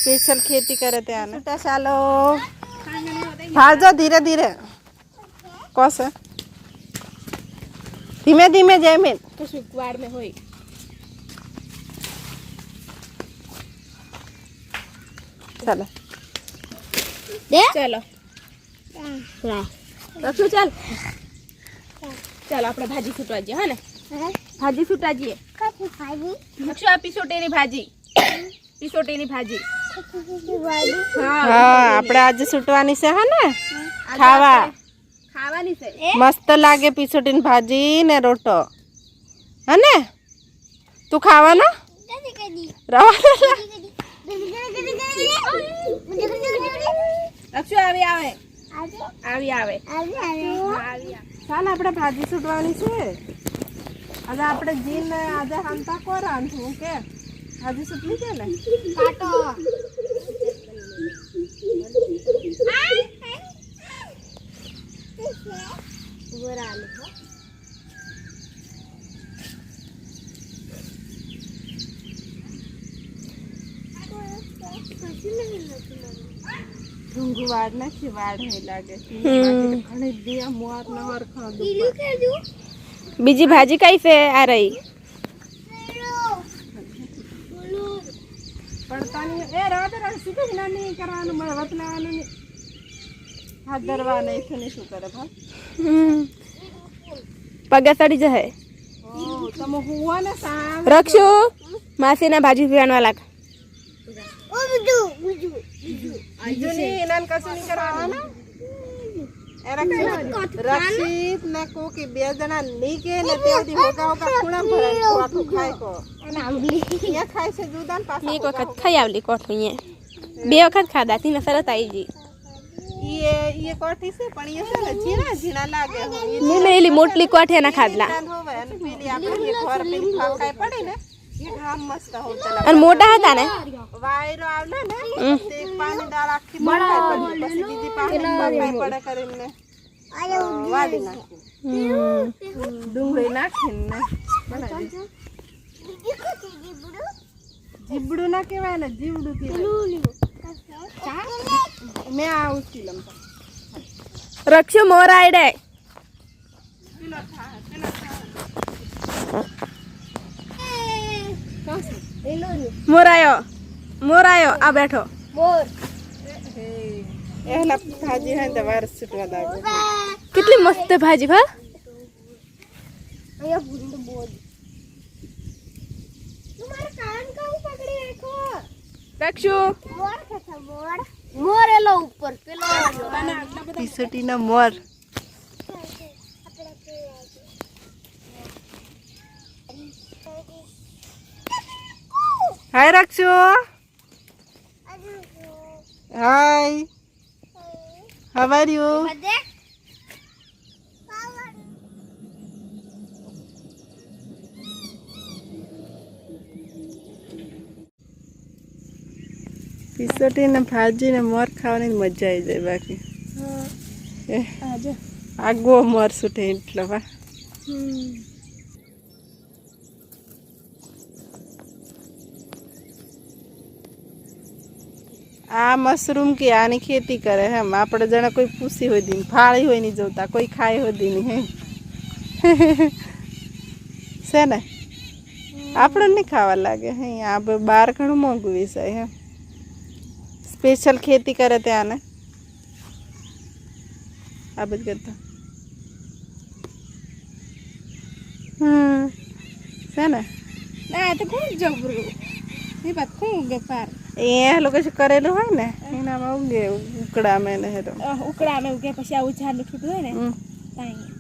special खेती करे थे आने चालो फाड़ दो धीरे धीरे कौस धीमे धीमे जयमीन तो शुक्रवार में होई चलो दे चलो रखो चल चल આપણે ભાજી સુટવા જઈએ હા ને ભાજી સુટવા જઈએ કઈ ભાજી લક્ષુ આ પીસોટેની ભાજી હા આપણે આજે સુટવાની છે હા ને ખાવાની છે મસ્ત લાગે પીસોટીની ભાજી ને રોટો હા ને તું ખાવાનો રવા લક્ષુ આવી આવે ચાલ આપણે ભાજી સુટવાની છે આજે આપણે જીન આજે હાંતા કોરાન છું કે ભાજી સુટલી છે ને કાટો વરાલ ઢુંગુ વાડ નાખી વાડ હે લાગે ઘણી દિયા મોર નહર ખાધું બીજી ભાજી કઈ છે આ રહી પડતાની એ રાત સીધું જ નહીં કરવાનું મળે વતલાવાનું નહીં હાથ ધરવા નહીં છે ને શું કરે ભા પગે સડી જશે તમે હુવા ને સાંજ રક્ષુ માસીના ભાજી પીવાનું લાગ ઓ બીજું આજુની એનાન કશું નહીં કરવાનું રક્ષિત ને કોકી બે જણા નહીં કે ને તેદી હોકા હોકા ખૂણા ભરાય કોઠું ખાય કો અને આંબલી એ ખાય છે જુદાન પાછા એક વખત ખાઈ આવલી કોઠું અહીંયા બે વખત ખાધા તી નસરત આવી ગઈ ये कोठी से पण ये से जीना जीना लागे हो મેં મેલી મોટલી કોઠે ના ખાધલા होवे અને પેલી આપણે ઘર પેલી ખાય પડે ને એ ઘામ મસ્ત હો ચલા અને મોટા હતા ને વાયરો આવલે ને તે પાણી દાળ આખી બળાય પડી પછી બીજી પાણી બળાય પડે કરીને વાડી નાખી ડુંગળી નાખીને બનાવી જીબડું ના કહેવાય ને જીવડું કહેવાય मैं आऊँ फिल्म રક્ષુ મોર આઈડે મોર આયો આ બેઠો एला भाजी है तो वार सुटवा लागे કેટલી મસ્ત ભાજી ભા અહીંયા ભૂંડ બોલ તમારા કાન કાઉ પકડી રાખો રક્ષુ મોર છે મોર એલો ઉપર પેલો पिसोटी ना मोर हाय रक्षु हाय हाउ आर यू पिसोटी ने भाजी ने मोर खावानी मजा आई जाए बाकी आगो मोर सुटे इटलो बा आ मशरूम की आनी खेती करे हम आपड़े जना कोई पूसी हो दी फाड़ी हो नहीं जोता कोई खाए हो दी नहीं है से ना आपड़े नहीं खावा लागे है यहाँ पे बार घणो मोंघू विषय है स्पेशल खेती करे थे आने अब करता से ना ના તો કોણ જબરું એ બાત કોણ ગે પાર એ લોકો જે કરેલું હોય ને એનામાં ઉગે ઉકડા મેં ને હેરો ઉકળા મે ઉગે પછી આવું ઝાડનું છૂટું હોય ને તાઈ